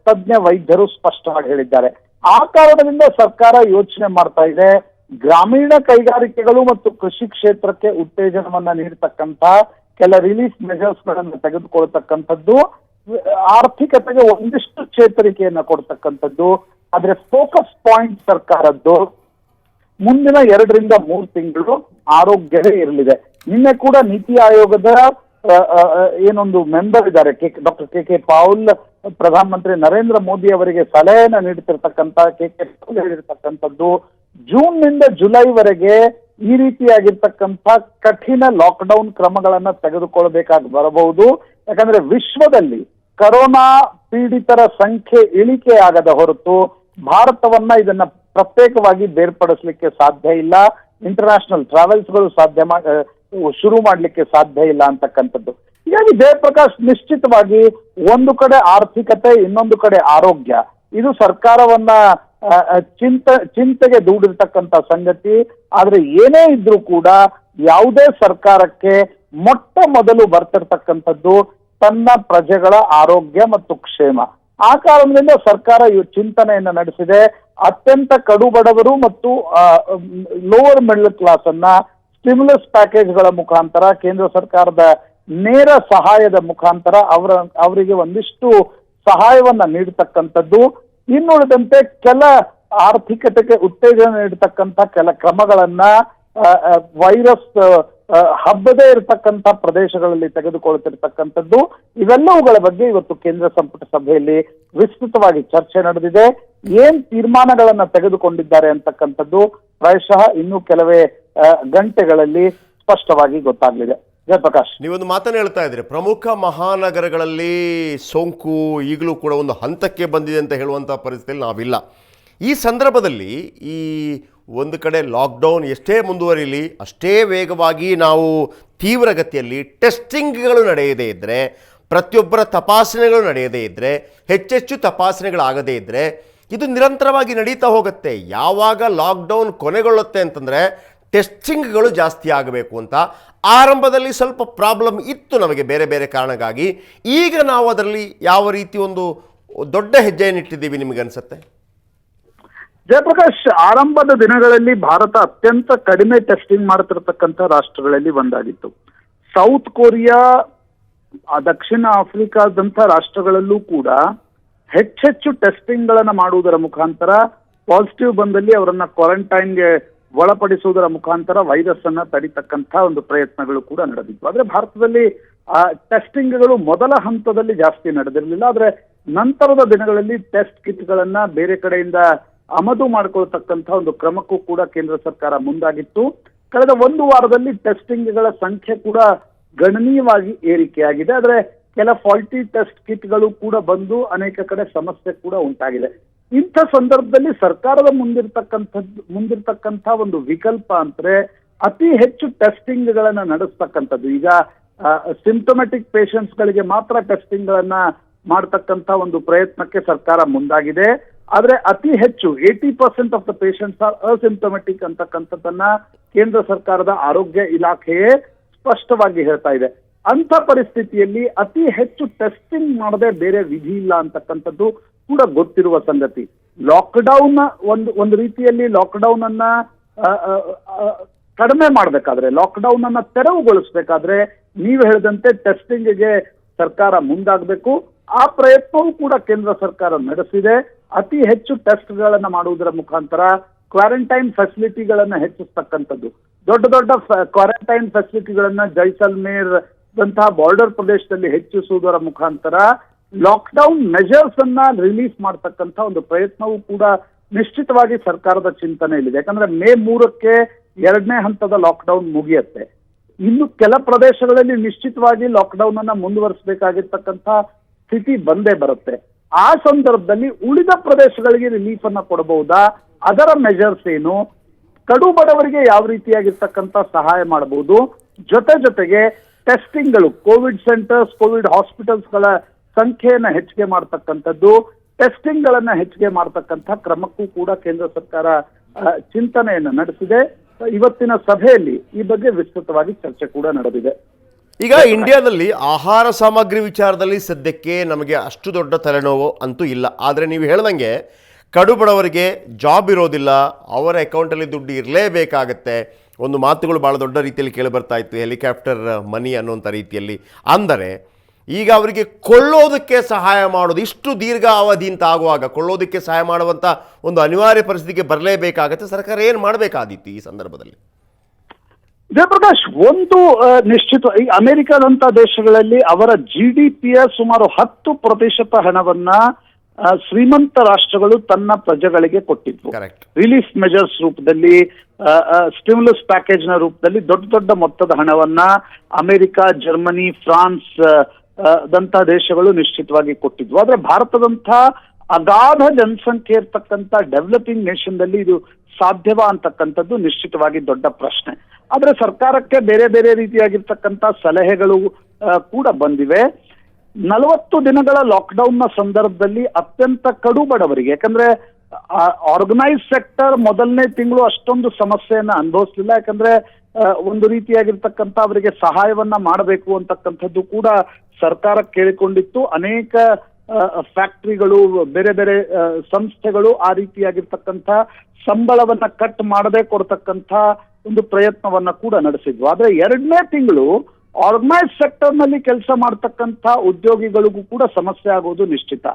ತಜ್ಞ ವೈದ್ಯರು ಸ್ಪಷ್ಟವಾಗಿ ಹೇಳಿದ್ದಾರೆ. ಆ ಕಾರಣದಿಂದ ಸರ್ಕಾರ ಯೋಚನೆ ಮಾಡ್ತಾ ಇದೆ, ಗ್ರಾಮೀಣ ಕೈಗಾರಿಕೆಗಳು ಮತ್ತು ಕೃಷಿ ಕ್ಷೇತ್ರಕ್ಕೆ ಉತ್ತೇಜನವನ್ನ ನೀಡತಕ್ಕಂಥ ಕೆಲ ರಿಲೀಫ್ ಮೆಜರ್ಸ್ ಗಳನ್ನ ತೆಗೆದುಕೊಳ್ತಕ್ಕಂಥದ್ದು, ಆರ್ಥಿಕತೆಗೆ ಒಂದಿಷ್ಟು ಚೇತರಿಕೆಯನ್ನ ಕೊಡ್ತಕ್ಕಂಥದ್ದು. ಆದ್ರೆ ಫೋಕಸ್ ಪಾಯಿಂಟ್ ಸರ್ಕಾರದ್ದು ಮುಂದಿನ 2 ರಿಂದ 3 ತಿಂಗಳು ಆರೋಗ್ಯವೇ ಇರಲಿದೆ. ನಿನ್ನೆ ಕೂಡ ನೀತಿ ಆಯೋಗದ ಏನೊಂದು ಮೆಂಬರ್ ಇದ್ದಾರೆ ಡಾಕ್ಟರ್ ಕೆ ಪಾಲ್, ಪ್ರಧಾನಮಂತ್ರಿ ನರೇಂದ್ರ ಮೋದಿ ಅವರಿಗೆ ಸಲಹೆಯನ್ನ ನೀಡುತ್ತಿರ್ತಕ್ಕಂಥ ಕೆ ಪಾಲ್ ಹೇಳಿರ್ತಕ್ಕಂಥದ್ದು, ಜೂನ್ ನಿಂದ ಜುಲೈವರೆಗೆ ಈ ರೀತಿಯಾಗಿರ್ತಕ್ಕಂಥ ಕಠಿಣ ಲಾಕ್ಡೌನ್ ಕ್ರಮಗಳನ್ನ ತೆಗೆದುಕೊಳ್ಬೇಕಾಗಿ ಬರಬಹುದು. ಯಾಕಂದ್ರೆ ವಿಶ್ವದಲ್ಲಿ ಕರೋನಾ ಪೀಡಿತರ ಸಂಖ್ಯೆ ಇಳಿಕೆ ಆಗದ ಹೊರತು ಭಾರತವನ್ನ ಇದನ್ನ ಪ್ರತ್ಯೇಕವಾಗಿ ಬೇರ್ಪಡಿಸಲಿಕ್ಕೆ ಸಾಧ್ಯ ಇಲ್ಲ. ಇಂಟರ್ನ್ಯಾಷನಲ್ ಟ್ರಾವೆಲ್ಸ್ಗಳು ಶುರು ಮಾಡ್ಲಿಕ್ಕೆ ಸಾಧ್ಯ ಇಲ್ಲ ಅಂತಕ್ಕಂಥದ್ದು. ಹೀಗಾಗಿ ಜಯಪ್ರಕಾಶ್, ನಿಶ್ಚಿತವಾಗಿ ಒಂದು ಕಡೆ ಆರ್ಥಿಕತೆ, ಇನ್ನೊಂದು ಕಡೆ ಆರೋಗ್ಯ, ಇದು ಸರ್ಕಾರವನ್ನ ಚಿಂತೆಗೆ ದೂಡಿರ್ತಕ್ಕಂಥ ಸಂಗತಿ. ಆದ್ರೆ ಏನೇ ಇದ್ರೂ ಕೂಡ ಯಾವುದೇ ಸರ್ಕಾರಕ್ಕೆ ಮೊಟ್ಟ ಮೊದಲು ಬರ್ತಿರ್ತಕ್ಕಂಥದ್ದು ತನ್ನ ಪ್ರಜೆಗಳ ಆರೋಗ್ಯ ಮತ್ತು ಕ್ಷೇಮ. ಆ ಕಾರಣದಿಂದ ಸರ್ಕಾರ ಈ ಚಿಂತನೆಯನ್ನ ನಡೆಸಿದೆ. ಅತ್ಯಂತ ಕಡು ಬಡವರು ಮತ್ತು ಲೋವರ್ ಮಿಡಲ್ ಕ್ಲಾಸ್ ಅನ್ನ ಸ್ಟಿಮ್ಯುಲಸ್ ಪ್ಯಾಕೇಜ್ಗಳ ಮುಖಾಂತರ, ಕೇಂದ್ರ ಸರ್ಕಾರದ ನೇರ ಸಹಾಯದ ಮುಖಾಂತರ ಅವರಿಗೆ ಒಂದಿಷ್ಟು ಸಹಾಯವನ್ನ ನೀಡತಕ್ಕಂಥದ್ದು. ಇನ್ನುಳಿದಂತೆ ಕೆಲ ಆರ್ಥಿಕತೆಗೆ ಉತ್ತೇಜನ ನೀಡತಕ್ಕಂಥ ಕೆಲ ಕ್ರಮಗಳನ್ನ ವೈರಸ್ ಹಬ್ಬದೇ ಇರತಕ್ಕಂಥ ಪ್ರದೇಶಗಳಲ್ಲಿ ತೆಗೆದುಕೊಳ್ತಿರ್ತಕ್ಕಂಥದ್ದು. ಇವೆಲ್ಲವುಗಳ ಬಗ್ಗೆ ಇವತ್ತು ಕೇಂದ್ರ ಸಂಪುಟ ಸಭೆಯಲ್ಲಿ ವಿಸ್ತೃತವಾಗಿ ಚರ್ಚೆ ನಡೆದಿದೆ. ಏನ್ ತೀರ್ಮಾನಗಳನ್ನ ತೆಗೆದುಕೊಂಡಿದ್ದಾರೆ ಅಂತಕ್ಕಂಥದ್ದು ಪ್ರಾಯಶಃ ಇನ್ನೂ ಕೆಲವೇ ಗಂಟೆಗಳಲ್ಲಿ ಸ್ಪಷ್ಟವಾಗಿ ಗೊತ್ತಾಗಲಿದೆ. ಜಯಪ್ರಕಾಶ್, ನೀವೊಂದು ಮಾತನ್ನು ಹೇಳ್ತಾ ಇದ್ರಿ, ಪ್ರಮುಖ ಮಹಾನಗರಗಳಲ್ಲಿ ಸೋಂಕು ಈಗಲೂ ಕೂಡ ಒಂದು ಹಂತಕ್ಕೆ ಬಂದಿದೆ ಅಂತ ಹೇಳುವಂಥ ಪರಿಸ್ಥಿತಿಯಲ್ಲಿ ನಾವಿಲ್ಲ. ಈ ಸಂದರ್ಭದಲ್ಲಿ ಈ ಒಂದು ಕಡೆ ಲಾಕ್ಡೌನ್ ಎಷ್ಟೇ ಮುಂದುವರಿಯಲಿ, ಅಷ್ಟೇ ವೇಗವಾಗಿ ನಾವು ತೀವ್ರಗತಿಯಲ್ಲಿ ಟೆಸ್ಟಿಂಗ್ಗಳು ನಡೆಯದೇ ಇದ್ದರೆ, ಪ್ರತಿಯೊಬ್ಬರ ತಪಾಸಣೆಗಳು ನಡೆಯದೇ ಇದ್ದರೆ, ಹೆಚ್ಚೆಚ್ಚು ತಪಾಸಣೆಗಳಾಗದೇ ಇದ್ದರೆ ಇದು ನಿರಂತರವಾಗಿ ನಡೀತಾ ಹೋಗುತ್ತೆ. ಯಾವಾಗ ಲಾಕ್ಡೌನ್ ಕೊನೆಗೊಳ್ಳುತ್ತೆ ಅಂತಂದರೆ ಟೆಸ್ಟಿಂಗ್ಗಳು ಜಾಸ್ತಿ ಆಗಬೇಕು ಅಂತ ಆರಂಭದಲ್ಲಿ ಸ್ವಲ್ಪ ಪ್ರಾಬ್ಲಮ್ ಇತ್ತು ನಮಗೆ ಬೇರೆ ಬೇರೆ ಕಾರಣಕ್ಕಾಗಿ. ಈಗ ನಾವು ಅದರಲ್ಲಿ ಯಾವ ರೀತಿ ಒಂದು ದೊಡ್ಡ ಹೆಜ್ಜೆಯನ್ನು ಇಟ್ಟಿದ್ದೀವಿ ನಿಮಗೆ ಅನಿಸುತ್ತೆ? ಜಯಪ್ರಕಾಶ್, ಆರಂಭದ ದಿನಗಳಲ್ಲಿ ಭಾರತ ಅತ್ಯಂತ ಕಡಿಮೆ ಟೆಸ್ಟಿಂಗ್ ಮಾಡ್ತಿರ್ತಕ್ಕಂಥ ರಾಷ್ಟ್ರಗಳಲ್ಲಿ ಒಂದಾಗಿತ್ತು. ಸೌತ್ ಕೊರಿಯಾ ಆ ದಕ್ಷಿಣ ಆಫ್ರಿಕಾದಂಥ ರಾಷ್ಟ್ರಗಳಲ್ಲೂ ಕೂಡ ಹೆಚ್ಚೆಚ್ಚು ಟೆಸ್ಟಿಂಗ್ ಗಳನ್ನ ಮಾಡುವುದರ ಮುಖಾಂತರ ಪಾಸಿಟಿವ್ ಬಂದಲ್ಲಿ ಅವರನ್ನ ಕ್ವಾರಂಟೈನ್ಗೆ ಒಳಪಡಿಸುವುದರ ಮುಖಾಂತರ ವೈರಸ್ ಅನ್ನ ತಡಿತಕ್ಕಂಥ ಒಂದು ಪ್ರಯತ್ನಗಳು ಕೂಡ ನಡೆದಿತ್ತು. ಆದ್ರೆ ಭಾರತದಲ್ಲಿ ಟೆಸ್ಟಿಂಗ್ಗಳು ಮೊದಲ ಹಂತದಲ್ಲಿ ಜಾಸ್ತಿ ನಡೆದಿರಲಿಲ್ಲ. ಆದ್ರೆ ನಂತರದ ದಿನಗಳಲ್ಲಿ ಟೆಸ್ಟ್ ಕಿಟ್ ಗಳನ್ನ ಬೇರೆ ಕಡೆಯಿಂದ ಆಮದು ಮಾಡಿಕೊಳ್ತಕ್ಕಂಥ ಒಂದು ಕ್ರಮಕ್ಕೂ ಕೂಡ ಕೇಂದ್ರ ಸರ್ಕಾರ ಮುಂದಾಗಿತ್ತು. ಕಳೆದ ಒಂದು ವಾರದಲ್ಲಿ ಟೆಸ್ಟಿಂಗ್ಗಳ ಸಂಖ್ಯೆ ಕೂಡ ಗಣನೀಯವಾಗಿ ಏರಿಕೆಯಾಗಿದೆ. ಆದ್ರೆ ಕೆಲ ಫಾಲ್ಟಿ ಟೆಸ್ಟ್ ಕಿಟ್ಗಳು ಕೂಡ ಬಂದು ಅನೇಕ ಕಡೆ ಸಮಸ್ಯೆ ಕೂಡ ಉಂಟಾಗಿದೆ. ಇಂಥ ಸಂದರ್ಭದಲ್ಲಿ ಸರ್ಕಾರದ ಮುಂದಿರ್ತಕ್ಕಂಥ ಒಂದು ವಿಕಲ್ಪ ಅಂದ್ರೆ ಅತಿ ಹೆಚ್ಚು ಟೆಸ್ಟಿಂಗ್ ಗಳನ್ನ ನಡೆಸ್ತಕ್ಕಂಥದ್ದು. ಈಗ ಸಿಂಪ್ಟೊಮ್ಯಾಟಿಕ್ ಪೇಷಂಟ್ಸ್ ಗಳಿಗೆ ಮಾತ್ರ ಟೆಸ್ಟಿಂಗ್ ಗಳನ್ನ ಮಾಡ್ತಕ್ಕಂಥ ಒಂದು ಪ್ರಯತ್ನಕ್ಕೆ ಸರ್ಕಾರ ಮುಂದಾಗಿದೆ. ಆದ್ರೆ ಅತಿ ಹೆಚ್ಚು 80% ಆಫ್ ದ ಪೇಷಂಟ್ಸ್ ಆರ್ ಅಸಿಂಪ್ಟೊಮ್ಯಾಟಿಕ್ ಅಂತಕ್ಕಂಥದ್ದನ್ನ ಕೇಂದ್ರ ಸರ್ಕಾರದ ಆರೋಗ್ಯ ಇಲಾಖೆಯೇ ಸ್ಪಷ್ಟವಾಗಿ ಹೇಳ್ತಾ ಇದೆ. ಅಂತ ಪರಿಸ್ಥಿತಿಯಲ್ಲಿ ಅತಿ ಹೆಚ್ಚು ಟೆಸ್ಟಿಂಗ್ ಮಾಡದೆ ಬೇರೆ ವಿಧಿ ಇಲ್ಲ ಅಂತಕ್ಕಂಥದ್ದು ಕೂಡ ಗೊತ್ತಿರುವ ಸಂಗತಿ. ಲಾಕ್ಡೌನ್ ಒಂದು ರೀತಿಯಲ್ಲಿ ಲಾಕ್ಡೌನ್ ಅನ್ನ ಕಡಿಮೆ ಮಾಡಬೇಕಾದ್ರೆ, ಲಾಕ್ಡೌನ್ ಅನ್ನ ತೆರವುಗೊಳಿಸಬೇಕಾದ್ರೆ ನೀವು ಹೇಳಿದಂತೆ ಟೆಸ್ಟಿಂಗ್ಗೆ ಸರ್ಕಾರ ಮುಂದಾಗಬೇಕು. ಆ ಪ್ರಯತ್ನವೂ ಕೂಡ ಕೇಂದ್ರ ಸರ್ಕಾರ ನಡೆಸಿದೆ. ಅತಿ ಹೆಚ್ಚು ಟೆಸ್ಟ್ ಗಳನ್ನ ಮಾಡುವುದರ ಮುಖಾಂತರ ಕ್ವಾರಂಟೈನ್ ಫೆಸಿಲಿಟಿಗಳನ್ನ ಹೆಚ್ಚಿಸ್ತಕ್ಕಂಥದ್ದು, ದೊಡ್ಡ ದೊಡ್ಡ ಕ್ವಾರಂಟೈನ್ ಫೆಸಿಲಿಟಿಗಳನ್ನ ಜೈಸಲ್ಮೇರ್ ದಂತಹ ಬಾರ್ಡರ್ ಪ್ರದೇಶದಲ್ಲಿ ಹೆಚ್ಚಿಸುವುದರ ಮುಖಾಂತರ ಲಾಕ್ಡೌನ್ ಮೆಜರ್ಸ್ ಅನ್ನ ರಿಲೀಸ್ ಮಾಡತಕ್ಕಂಥ ಒಂದು ಪ್ರಯತ್ನವೂ ಕೂಡ ನಿಶ್ಚಿತವಾಗಿ ಸರ್ಕಾರದ ಚಿಂತನೆಯಲ್ಲಿದೆ. ಯಾಕಂದ್ರೆ ಮೇ 3ಕ್ಕೆ 2ನೇ ಹಂತದ ಲಾಕ್ಡೌನ್ ಮುಗಿಯುತ್ತೆ. ಇನ್ನು ಕೆಲ ಪ್ರದೇಶಗಳಲ್ಲಿ ನಿಶ್ಚಿತವಾಗಿ ಲಾಕ್ಡೌನ್ ಅನ್ನ ಮುಂದುವರಿಸಬೇಕಾಗಿರ್ತಕ್ಕಂಥ ಸ್ಥಿತಿ ಬಂದೇ ಬರುತ್ತೆ. ಆ ಸಂದರ್ಭದಲ್ಲಿ ಉಳಿದ ಪ್ರದೇಶಗಳಿಗೆ ರಿಲೀಫ್ ಅನ್ನ ಕೊಡಬಹುದಾ, ಅದರ ಮೆಜರ್ಸ್ ಏನು, ಕಡು ಬಡವರಿಗೆ ಯಾವ ರೀತಿಯಾಗಿರ್ತಕ್ಕಂಥ ಸಹಾಯ ಮಾಡಬಹುದು, ಜೊತೆಗೆ ಟೆಸ್ಟಿಂಗ್ಗಳು, ಕೋವಿಡ್ ಸೆಂಟರ್ಸ್, ಕೋವಿಡ್ ಹಾಸ್ಪಿಟಲ್ಸ್ ಗಳ ಸಂಖ್ಯೆಯನ್ನ ಹೆಚ್ಚಿಗೆ ಮಾಡ್ತಕ್ಕಂಥದ್ದು, ಟೆಸ್ಟಿಂಗ್ ಗಳನ್ನ ಹೆಚ್ಚಿಗೆ ಮಾಡ್ತಕ್ಕಂಥ ಕ್ರಮಕ್ಕೂ ಕೂಡ ಕೇಂದ್ರ ಸರ್ಕಾರ ಚಿಂತನೆಯನ್ನ ನಡೆಸಿದೆ. ಇವತ್ತಿನ ಸಭೆಯಲ್ಲಿ ಈ ಬಗ್ಗೆ ವಿಸ್ತೃತವಾಗಿ ಚರ್ಚೆ ಕೂಡ ನಡೆದಿದೆ. ಈಗ ಇಂಡಿಯಾದಲ್ಲಿ ಆಹಾರ ಸಾಮಗ್ರಿ ವಿಚಾರದಲ್ಲಿ ಸದ್ಯಕ್ಕೆ ನಮಗೆ ಅಷ್ಟು ದೊಡ್ಡ ತಲೆನೋವು ಅಂತೂ ಇಲ್ಲ. ಆದರೆ ನೀವು ಹೇಳ್ದಂಗೆ ಕಡು ಬಡವರಿಗೆ ಜಾಬ್ ಇರೋದಿಲ್ಲ, ಅವರ ಅಕೌಂಟಲ್ಲಿ ದುಡ್ಡು ಇರಲೇಬೇಕಾಗತ್ತೆ. ಒಂದು ಮಾತುಗಳು ಭಾಳ ದೊಡ್ಡ ರೀತಿಯಲ್ಲಿ ಕೇಳಿ ಬರ್ತಾ ಇತ್ತು, ಹೆಲಿಕಾಪ್ಟರ್ ಮನಿ ಅನ್ನೋಂಥ ರೀತಿಯಲ್ಲಿ. ಅಂದರೆ ಈಗ ಅವರಿಗೆ ಕೊಳ್ಳೋದಕ್ಕೆ ಸಹಾಯ ಮಾಡೋದು ಇಷ್ಟು ದೀರ್ಘಾವಧಿ ಅಂತ ಆಗುವಾಗ ಕೊಳ್ಳೋದಕ್ಕೆ ಸಹಾಯ ಮಾಡುವಂಥ ಒಂದು ಅನಿವಾರ್ಯ ಪರಿಸ್ಥಿತಿಗೆ ಬರಲೇಬೇಕಾಗತ್ತೆ. ಸರ್ಕಾರ ಏನು ಮಾಡಬೇಕಾದಿತ್ತು ಈ ಸಂದರ್ಭದಲ್ಲಿ? ಜಯಪ್ರಕಾಶ್, ಒಂದು ನಿಶ್ಚಿತ, ಈ ಅಮೆರಿಕದಂತ ದೇಶಗಳಲ್ಲಿ ಅವರ GDPಯ ಸುಮಾರು 10% ಹಣವನ್ನ ಶ್ರೀಮಂತ ರಾಷ್ಟ್ರಗಳು ತನ್ನ ಪ್ರಜೆಗಳಿಗೆ ಕೊಟ್ಟಿದ್ವು. ರಿಲೀಫ್ ಮೆಜರ್ಸ್ ರೂಪದಲ್ಲಿ, ಸ್ಟಿಮ್ಯುಲಸ್ ಪ್ಯಾಕೇಜ್ ನ ರೂಪದಲ್ಲಿ ದೊಡ್ಡ ದೊಡ್ಡ ಮೊತ್ತದ ಹಣವನ್ನ ಅಮೆರಿಕ, ಜರ್ಮನಿ, ಫ್ರಾನ್ಸ್ ದಂತ ದೇಶಗಳು ನಿಶ್ಚಿತವಾಗಿ ಕೊಟ್ಟಿದ್ವು. ಆದ್ರೆ ಭಾರತದಂಥ ಅಗಾಧ ಜನಸಂಖ್ಯೆ ಇರ್ತಕ್ಕಂಥ ಡೆವಲಪಿಂಗ್ ನೇಷನ್ ದಲ್ಲಿ ಇದು ಸಾಧ್ಯವಾ ಅಂತಕ್ಕಂಥದ್ದು ನಿಶ್ಚಿತವಾಗಿ ದೊಡ್ಡ ಪ್ರಶ್ನೆ. ಆದ್ರೆ ಸರ್ಕಾರಕ್ಕೆ ಬೇರೆ ಬೇರೆ ರೀತಿಯಾಗಿರ್ತಕ್ಕಂಥ ಸಲಹೆಗಳು ಕೂಡ ಬಂದಿವೆ. 40 ದಿನಗಳ ಲಾಕ್ಡೌನ್ ನ ಸಂದರ್ಭದಲ್ಲಿ ಅತ್ಯಂತ ಕಡು ಬಡವರಿಗೆ, ಯಾಕಂದ್ರೆ ಆರ್ಗನೈಸ್ ಸೆಕ್ಟರ್ ಮೊದಲನೇ ತಿಂಗಳು ಅಷ್ಟೊಂದು ಸಮಸ್ಯೆಯನ್ನ ಅನುಭವಿಸಲಿಲ್ಲ. ಯಾಕಂದ್ರೆ ಒಂದು ರೀತಿಯಾಗಿರ್ತಕ್ಕಂಥ ಅವರಿಗೆ ಸಹಾಯವನ್ನ ಮಾಡಬೇಕು ಅಂತಕ್ಕಂಥದ್ದು ಕೂಡ ಸರ್ಕಾರ ಕೇಳಿಕೊಂಡಿತ್ತು. ಅನೇಕ ಫ್ಯಾಕ್ಟ್ರಿಗಳು, ಬೇರೆ ಬೇರೆ ಸಂಸ್ಥೆಗಳು ಆ ರೀತಿಯಾಗಿರ್ತಕ್ಕಂಥ ಸಂಬಳವನ್ನ ಕಟ್ ಮಾಡದೆ ಕೊಡ್ತಕ್ಕಂಥ ಒಂದು ಪ್ರಯತ್ನವನ್ನ ಕೂಡ ನಡೆಸಿದ್ವು. ಆದ್ರೆ 2ನೇ ತಿಂಗಳು ಆರ್ಗನೈಸ್ ಸೆಕ್ಟರ್ ನಲ್ಲಿ ಕೆಲಸ ಮಾಡ್ತಕ್ಕಂಥ ಉದ್ಯೋಗಿಗಳಿಗೂ ಕೂಡ ಸಮಸ್ಯೆ ಆಗೋದು ನಿಶ್ಚಿತ.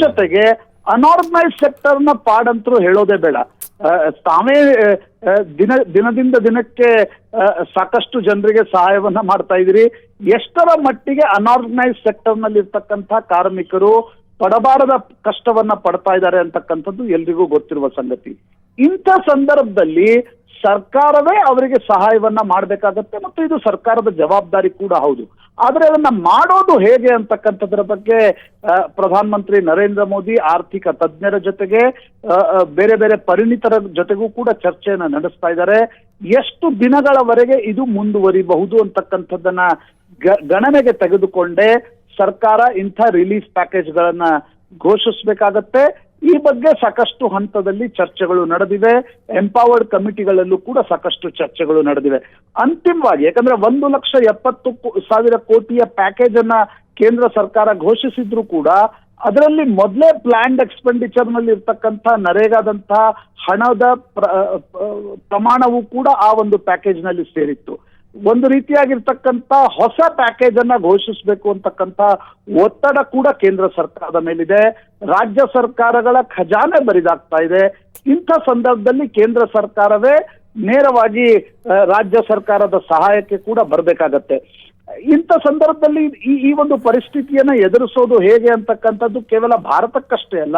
ಜೊತೆಗೆ ಅನಾರ್ಗನೈಸ್ ಸೆಕ್ಟರ್ ನ ಪಾಡಂತರೂ ಹೇಳೋದೇ ಬೇಡ. ತಾವೇ ದಿನದಿಂದ ದಿನಕ್ಕೆ ಸಾಕಷ್ಟು ಜನರಿಗೆ ಸಹಾಯವನ್ನ ಮಾಡ್ತಾ ಇದ್ದೀರಿ. ಎಷ್ಟರ ಮಟ್ಟಿಗೆ ಅನಾರ್ಗನೈಸ್ ಸೆಕ್ಟರ್ ನಲ್ಲಿ ಇರ್ತಕ್ಕಂಥ ಕಾರ್ಮಿಕರು ಪಡಬಾರದ ಕಷ್ಟವನ್ನ ಪಡ್ತಾ ಇದ್ದಾರೆ ಅಂತಕ್ಕಂಥದ್ದು ಎಲ್ರಿಗೂ ಗೊತ್ತಿರುವ ಸಂಗತಿ. ಇಂಥ ಸಂದರ್ಭದಲ್ಲಿ ಸರ್ಕಾರವೇ ಅವರಿಗೆ ಸಹಾಯವನ್ನ ಮಾಡಬೇಕಾಗತ್ತೆ ಮತ್ತು ಇದು ಸರ್ಕಾರದ ಜವಾಬ್ದಾರಿ ಕೂಡ ಹೌದು. ಆದ್ರೆ ಅದನ್ನ ಮಾಡೋದು ಹೇಗೆ ಅಂತಕ್ಕಂಥದ್ರ ಬಗ್ಗೆ ಪ್ರಧಾನಮಂತ್ರಿ ನರೇಂದ್ರ ಮೋದಿ ಆರ್ಥಿಕ ತಜ್ಞರ ಜೊತೆಗೆ ಬೇರೆ ಬೇರೆ ಪರಿಣಿತರ ಜೊತೆಗೂ ಕೂಡ ಚರ್ಚೆಯನ್ನ ನಡೆಸ್ತಾ ಇದ್ದಾರೆ. ಎಷ್ಟು ದಿನಗಳವರೆಗೆ ಇದು ಮುಂದುವರಿಬಹುದು ಅಂತಕ್ಕಂಥದ್ದನ್ನ ಗಣನೆಗೆ ತೆಗೆದುಕೊಂಡೇ ಸರ್ಕಾರ ಇಂಥ ರಿಲೀಫ್ ಪ್ಯಾಕೇಜ್ಗಳನ್ನ ಘೋಷಿಸಬೇಕಾಗತ್ತೆ. ಈ ಬಗ್ಗೆ ಸಾಕಷ್ಟು ಹಂತದಲ್ಲಿ ಚರ್ಚೆಗಳು ನಡೆದಿವೆ. ಎಂಪವರ್ಡ್ ಕಮಿಟಿಗಳಲ್ಲೂ ಕೂಡ ಸಾಕಷ್ಟು ಚರ್ಚೆಗಳು ನಡೆದಿವೆ. ಅಂತಿಮವಾಗಿ, ಯಾಕಂದ್ರೆ 1,70,000 ಕೋಟಿಯ ಪ್ಯಾಕೇಜ್ ಅನ್ನ ಕೇಂದ್ರ ಸರ್ಕಾರ ಘೋಷಿಸಿದ್ರು ಕೂಡ ಅದರಲ್ಲಿ ಮೊದಲೇ ಪ್ಲಾನ್ಡ್ ಎಕ್ಸ್ಪೆಂಡಿಚರ್ ನಲ್ಲಿ ಇರ್ತಕ್ಕಂಥ ನರೇಗಾದಂತಹ ಹಣದ ಪ್ರಮಾಣವೂ ಕೂಡ ಆ ಒಂದು ಪ್ಯಾಕೇಜ್ ನಲ್ಲಿ ಸೇರಿತ್ತು. ಒಂದು ರೀತಿಯಾಗಿರ್ತಕ್ಕಂಥ ಹೊಸ ಪ್ಯಾಕೇಜ್ ಅನ್ನ ಘೋಷಿಸಬೇಕು ಅಂತಕ್ಕಂಥ ಒತ್ತಡ ಕೂಡ ಕೇಂದ್ರ ಸರ್ಕಾರದ ಮೇಲಿದೆ. ರಾಜ್ಯ ಸರ್ಕಾರಗಳ ಖಜಾನೆ ಬರಿದಾಗ್ತಾ ಇದೆ. ಇಂಥ ಸಂದರ್ಭದಲ್ಲಿ ಕೇಂದ್ರ ಸರ್ಕಾರವೇ ನೇರವಾಗಿ ರಾಜ್ಯ ಸರ್ಕಾರದ ಸಹಾಯಕ್ಕೆ ಕೂಡ ಬರಬೇಕಾಗತ್ತೆ. ಇಂಥ ಸಂದರ್ಭದಲ್ಲಿ ಈ ಒಂದು ಪರಿಸ್ಥಿತಿಯನ್ನ ಎದುರಿಸೋದು ಹೇಗೆ ಅಂತಕ್ಕಂಥದ್ದು ಕೇವಲ ಭಾರತಕ್ಕಷ್ಟೇ ಅಲ್ಲ,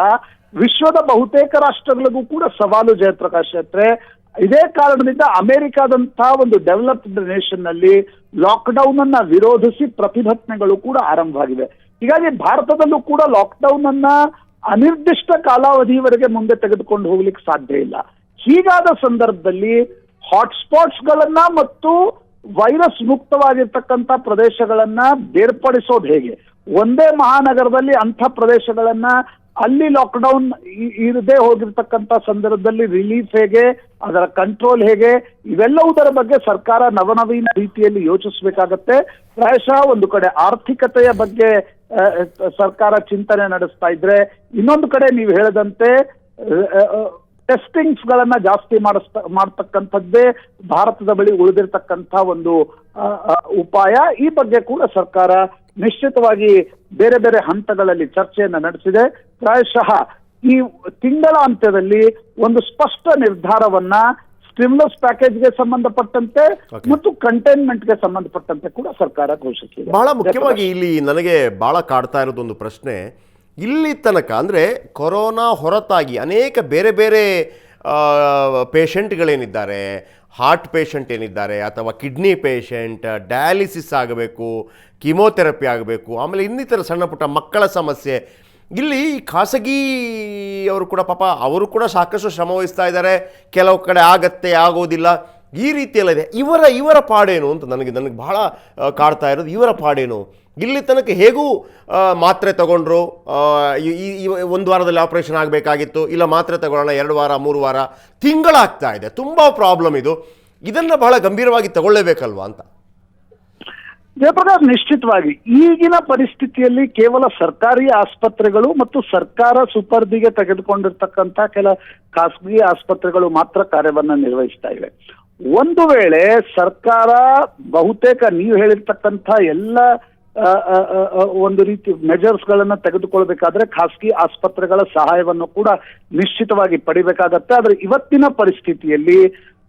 ವಿಶ್ವದ ಬಹುತೇಕ ರಾಷ್ಟ್ರಗಳಿಗೂ ಕೂಡ ಸವಾಲು. ಜಯಪ್ರಕಾಶ್ ಶೆಟ್ರೆ, ಇದೇ ಕಾರಣದಿಂದ ಅಮೆರಿಕಾದಂತಹ ಒಂದು ಡೆವಲಪ್ಡ್ ನೇಷನ್ ನಲ್ಲಿ ಲಾಕ್ಡೌನ್ ಅನ್ನ ವಿರೋಧಿಸಿ ಪ್ರತಿಭಟನೆಗಳು ಕೂಡ ಆರಂಭವಾಗಿವೆ. ಹೀಗಾಗಿ ಭಾರತದಲ್ಲೂ ಕೂಡ ಲಾಕ್ಡೌನ್ ಅನ್ನ ಅನಿರ್ದಿಷ್ಟ ಕಾಲಾವಧಿಯವರೆಗೆ ಮುಂದೆ ತೆಗೆದುಕೊಂಡು ಹೋಗ್ಲಿಕ್ಕೆ ಸಾಧ್ಯ ಇಲ್ಲ. ಹೀಗಾದ ಸಂದರ್ಭದಲ್ಲಿ ಹಾಟ್ಸ್ಪಾಟ್ಸ್ ಗಳನ್ನ ಮತ್ತು ವೈರಸ್ ಮುಕ್ತವಾಗಿರ್ತಕ್ಕಂಥ ಪ್ರದೇಶಗಳನ್ನ ಬೇರ್ಪಡಿಸೋದು ಹೇಗೆ, ಒಂದೇ ಮಹಾನಗರದಲ್ಲಿ ಅಂಥ ಪ್ರದೇಶಗಳನ್ನ ಅಲ್ಲಿ ಲಾಕ್ಡೌನ್ ಇರದೇ ಹೋಗಿರ್ತಕ್ಕಂಥ ಸಂದರ್ಭದಲ್ಲಿ ರಿಲೀಫ್ ಹೇಗೆ, ಅದರ ಕಂಟ್ರೋಲ್ ಹೇಗೆ, ಇವೆಲ್ಲವುದರ ಬಗ್ಗೆ ಸರ್ಕಾರ ನವನವೀನ ರೀತಿಯಲ್ಲಿ ಯೋಚಿಸಬೇಕಾಗತ್ತೆ. ಪ್ರಾಯಶಃ ಒಂದು ಕಡೆ ಆರ್ಥಿಕತೆಯ ಬಗ್ಗೆ ಸರ್ಕಾರ ಚಿಂತನೆ ನಡೆಸ್ತಾ ಇದ್ರೆ, ಇನ್ನೊಂದು ಕಡೆ ನೀವು ಹೇಳದಂತೆ ಟೆಸ್ಟಿಂಗ್ಸ್ ಗಳನ್ನ ಜಾಸ್ತಿ ಮಾಡ್ತಕ್ಕಂಥದ್ದೇ ಭಾರತದ ಬಳಿ ಉಳಿದಿರ್ತಕ್ಕಂಥ ಒಂದು ಉಪಾಯ. ಈ ಬಗ್ಗೆ ಕೂಡ ಸರ್ಕಾರ ನಿಶ್ಚಿತವಾಗಿ ಬೇರೆ ಬೇರೆ ಹಂತಗಳಲ್ಲಿ ಚರ್ಚೆಯನ್ನ ನಡೆಸಿದೆ. ಪ್ರಾಯಶಃ ಈ ತಿಂಗಳ ಅಂತ್ಯದಲ್ಲಿ ಒಂದು ಸ್ಪಷ್ಟ ನಿರ್ಧಾರವನ್ನ ಸ್ಟಿಮ್ಯುಲಸ್ ಪ್ಯಾಕೇಜ್ಗೆ ಸಂಬಂಧಪಟ್ಟಂತೆ ಮತ್ತು ಕಂಟೈನ್ಮೆಂಟ್ಗೆ ಸಂಬಂಧಪಟ್ಟಂತೆ ಕೂಡ ಸರ್ಕಾರ ಘೋಷಿಸಿದೆ. ಬಹಳ ಮುಖ್ಯವಾಗಿ ಇಲ್ಲಿ ನನಗೆ ಬಹಳ ಕಾಡ್ತಾ ಇರೋದೊಂದು ಪ್ರಶ್ನೆ, ಇಲ್ಲಿ ತನಕ ಅಂದರೆ ಕೊರೋನಾ ಹೊರತಾಗಿ ಅನೇಕ ಬೇರೆ ಬೇರೆ ಪೇಷಂಟ್ಗಳೇನಿದ್ದಾರೆ, ಹಾರ್ಟ್ ಪೇಷಂಟ್ ಏನಿದ್ದಾರೆ, ಅಥವಾ ಕಿಡ್ನಿ ಪೇಷಂಟ್, ಡಯಾಲಿಸಿಸ್ ಆಗಬೇಕು, ಕೀಮೋಥೆರಪಿ ಆಗಬೇಕು, ಆಮೇಲೆ ಇನ್ನಿತರ ಸಣ್ಣ ಪುಟ್ಟ ಮಕ್ಕಳ ಸಮಸ್ಯೆ, ಇಲ್ಲಿ ಖಾಸಗಿ ಅವರು ಕೂಡ ಪಾಪ ಅವರು ಕೂಡ ಸಾಕಷ್ಟು ಶ್ರಮ ವಹಿಸ್ತಾ ಇದ್ದಾರೆ. ಕೆಲವು ಕಡೆ ಆಗತ್ತೆ, ಆಗೋದಿಲ್ಲ, ಈ ರೀತಿಯೆಲ್ಲ ಇದೆ. ಇವರ ಪಾಡೇನು ಅಂತ ನನಗೆ ಬಹಳ ಕಾಡ್ತಾ ಇರೋದು. ಇವರ ಪಾಡೇನು? ಇಲ್ಲಿ ತನಕ ಹೇಗೂ ಮಾತ್ರೆ ತಗೊಂಡ್ರು, ಒಂದು ವಾರದಲ್ಲಿ ಆಪರೇಷನ್ ಆಗಬೇಕಾಗಿತ್ತು, ಇಲ್ಲ ಮಾತ್ರೆ ತಗೊಳ್ಳೋಣ 2 ವಾರ 3 ವಾರ, ತಿಂಗಳಾಗ್ತಾ ಇದೆ. ತುಂಬ ಪ್ರಾಬ್ಲಮ್ ಇದು. ಇದನ್ನು ಬಹಳ ಗಂಭೀರವಾಗಿ ತಗೊಳ್ಳೇಬೇಕಲ್ವಾ ಅಂತ. ಜಯಪ್ರಕಾಶ್, ನಿಶ್ಚಿತವಾಗಿ ಈಗಿನ ಪರಿಸ್ಥಿತಿಯಲ್ಲಿ ಕೇವಲ ಸರ್ಕಾರಿ ಆಸ್ಪತ್ರೆಗಳು ಮತ್ತು ಸರ್ಕಾರ ಸುಪರ್ದಿಗೆ ತೆಗೆದುಕೊಂಡಿರ್ತಕ್ಕಂಥ ಕೆಲ ಖಾಸಗಿ ಆಸ್ಪತ್ರೆಗಳು ಮಾತ್ರ ಕಾರ್ಯವನ್ನ ನಿರ್ವಹಿಸ್ತಾ ಇವೆ. ಒಂದು ವೇಳೆ ಸರ್ಕಾರ ಬಹುತೇಕ ನೀವು ಹೇಳಿರ್ತಕ್ಕಂಥ ಎಲ್ಲ ಒಂದು ರೀತಿ ಮೆಜರ್ಸ್ ಗಳನ್ನ ತೆಗೆದುಕೊಳ್ಬೇಕಾದ್ರೆ ಖಾಸಗಿ ಆಸ್ಪತ್ರೆಗಳ ಸಹಾಯವನ್ನು ಕೂಡ ನಿಶ್ಚಿತವಾಗಿ ಪಡಿಬೇಕಾಗತ್ತೆ. ಆದ್ರೆ ಇವತ್ತಿನ ಪರಿಸ್ಥಿತಿಯಲ್ಲಿ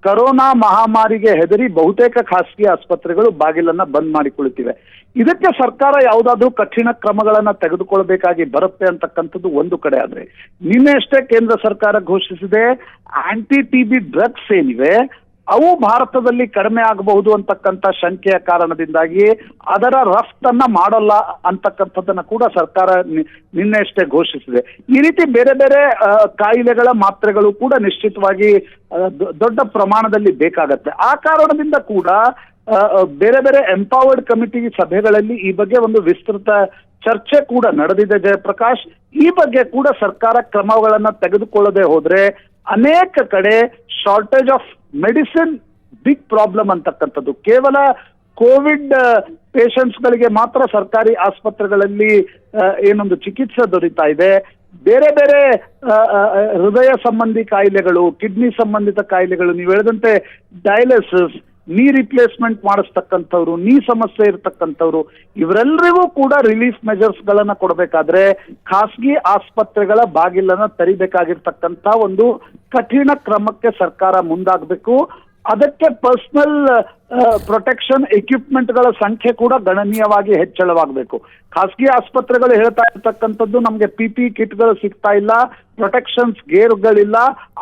ಕರೋನಾ ಮಹಾಮಾರಿಗೆ ಹೆದರಿ ಬಹುತೇಕ ಖಾಸಗಿ ಆಸ್ಪತ್ರೆಗಳು ಬಾಗಿಲನ್ನ ಬಂದ್ ಮಾಡಿಕೊಳ್ಳುತ್ತಿವೆ. ಇದಕ್ಕೆ ಸರ್ಕಾರ ಯಾವುದಾದ್ರೂ ಕಠಿಣ ಕ್ರಮಗಳನ್ನ ತೆಗೆದುಕೊಳ್ಬೇಕಾಗಿ ಬರುತ್ತೆ ಅಂತಕ್ಕಂಥದ್ದು ಒಂದು ಕಡೆ. ಆದ್ರೆ ನಿನ್ನೆ ಅಷ್ಟೇ ಕೇಂದ್ರ ಸರ್ಕಾರ ಘೋಷಿಸಿದೆ, ಆಂಟಿ ಟಿಬಿ ಡ್ರಗ್ಸ್ ಏನಿವೆ ಅವು ಭಾರತದಲ್ಲಿ ಕಡಿಮೆ ಆಗಬಹುದು ಅಂತಕ್ಕಂಥ ಶಂಕೆಯ ಕಾರಣದಿಂದಾಗಿ ಅದರ ರಫ್ತನ್ನ ಮಾಡಲ್ಲ ಅಂತಕ್ಕಂಥದ್ದನ್ನ ಕೂಡ ಸರ್ಕಾರ ನಿನ್ನೆ ಅಷ್ಟೇ ಘೋಷಿಸಿದೆ. ಈ ರೀತಿ ಬೇರೆ ಬೇರೆ ಕಾಯಿಲೆಗಳ ಮಾತ್ರೆಗಳು ಕೂಡ ನಿಶ್ಚಿತವಾಗಿ ದೊಡ್ಡ ಪ್ರಮಾಣದಲ್ಲಿ ಬೇಕಾಗತ್ತೆ. ಆ ಕಾರಣದಿಂದ ಕೂಡ ಬೇರೆ ಬೇರೆ ಎಂಪವರ್ಡ್ ಕಮಿಟಿ ಸಭೆಗಳಲ್ಲಿ ಈ ಬಗ್ಗೆ ಒಂದು ವಿಸ್ತೃತ ಚರ್ಚೆ ಕೂಡ ನಡೆದಿದೆ. ಜಯಪ್ರಕಾಶ್, ಈ ಬಗ್ಗೆ ಕೂಡ ಸರ್ಕಾರ ಕ್ರಮಗಳನ್ನ ತೆಗೆದುಕೊಳ್ಳದೆ ಹೋದ್ರೆ ಅನೇಕ ಕಡೆ shortage of medicine big problem ಅಂತಕ್ಕಂಥದ್ದು. ಕೇವಲ ಕೋವಿಡ್ ಪೇಷಂಟ್ಸ್ ಗಳಿಗೆ ಮಾತ್ರ ಸರ್ಕಾರಿ ಆಸ್ಪತ್ರೆಗಳಲ್ಲಿ ಏನೊಂದು ಚಿಕಿತ್ಸೆ ದೊರೀತಾ ಇದೆ. ಬೇರೆ ಬೇರೆ ಹೃದಯ ಸಂಬಂಧಿ ಕಾಯಿಲೆಗಳು, ಕಿಡ್ನಿ ಸಂಬಂಧಿತ ಕಾಯಿಲೆಗಳು, ನೀವು ಹೇಳಿದಂತೆ ಡಯಾಲಿಸಿಸ್, ನೀ ರಿಪ್ಲೇಸ್ಮೆಂಟ್ ಮಾಡಿಸ್ತಕ್ಕಂಥವ್ರು, ನೀ ಸಮಸ್ಯೆ ಇರ್ತಕ್ಕಂಥವ್ರು, ಇವರೆಲ್ಲರಿಗೂ ಕೂಡ ರಿಲೀಫ್ ಮೆಜರ್ಸ್ ಗಳನ್ನ ಕೊಡಬೇಕಾದ್ರೆ ಖಾಸಗಿ ಆಸ್ಪತ್ರೆಗಳ ಬಾಗಿಲನ್ನ ತೆರಿಬೇಕಾಗಿರ್ತಕ್ಕಂಥ ಒಂದು ಕಠಿಣ ಕ್ರಮಕ್ಕೆ ಸರ್ಕಾರ ಮುಂದಾಗಬೇಕು. ಅದಕ್ಕೆ ಪರ್ಸನಲ್ ಪ್ರೊಟೆಕ್ಷನ್ ಎಕ್ವಿಪ್ಮೆಂಟ್ ಗಳ ಸಂಖ್ಯೆ ಕೂಡ ಗಣನೀಯವಾಗಿ ಹೆಚ್ಚಳವಾಗಬೇಕು. ಖಾಸಗಿ ಆಸ್ಪತ್ರೆಗಳು ಹೇಳ್ತಾ ಇರ್ತಕ್ಕಂಥದ್ದು ನಮ್ಗೆ PPE ಕಿಟ್ಗಳು ಸಿಗ್ತಾ ಇಲ್ಲ, ಪ್ರೊಟೆಕ್ಷನ್ಸ್ ಗೇರ್ಗಳಿಲ್ಲ,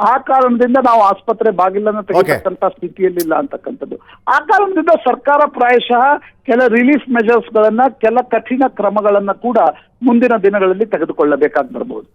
ಆ ಕಾರಣದಿಂದ ನಾವು ಆಸ್ಪತ್ರೆ ಬಾಗಿಲನ್ನು ತೆಗೆತಕ್ಕಂಥ ಸ್ಥಿತಿಯಲ್ಲಿಲ್ಲ ಅಂತಕ್ಕಂಥದ್ದು. ಆ ಕಾರಣದಿಂದ ಸರ್ಕಾರ ಪ್ರಾಯಶಃ ಕೆಲ ರಿಲೀಫ್ ಮೆಜರ್ಸ್ ಗಳನ್ನ, ಕೆಲ ಕಠಿಣ ಕ್ರಮಗಳನ್ನ ಕೂಡ ಮುಂದಿನ ದಿನಗಳಲ್ಲಿ ತೆಗೆದುಕೊಳ್ಳಬೇಕಾಗಿ ಬರ್ಬೋದು.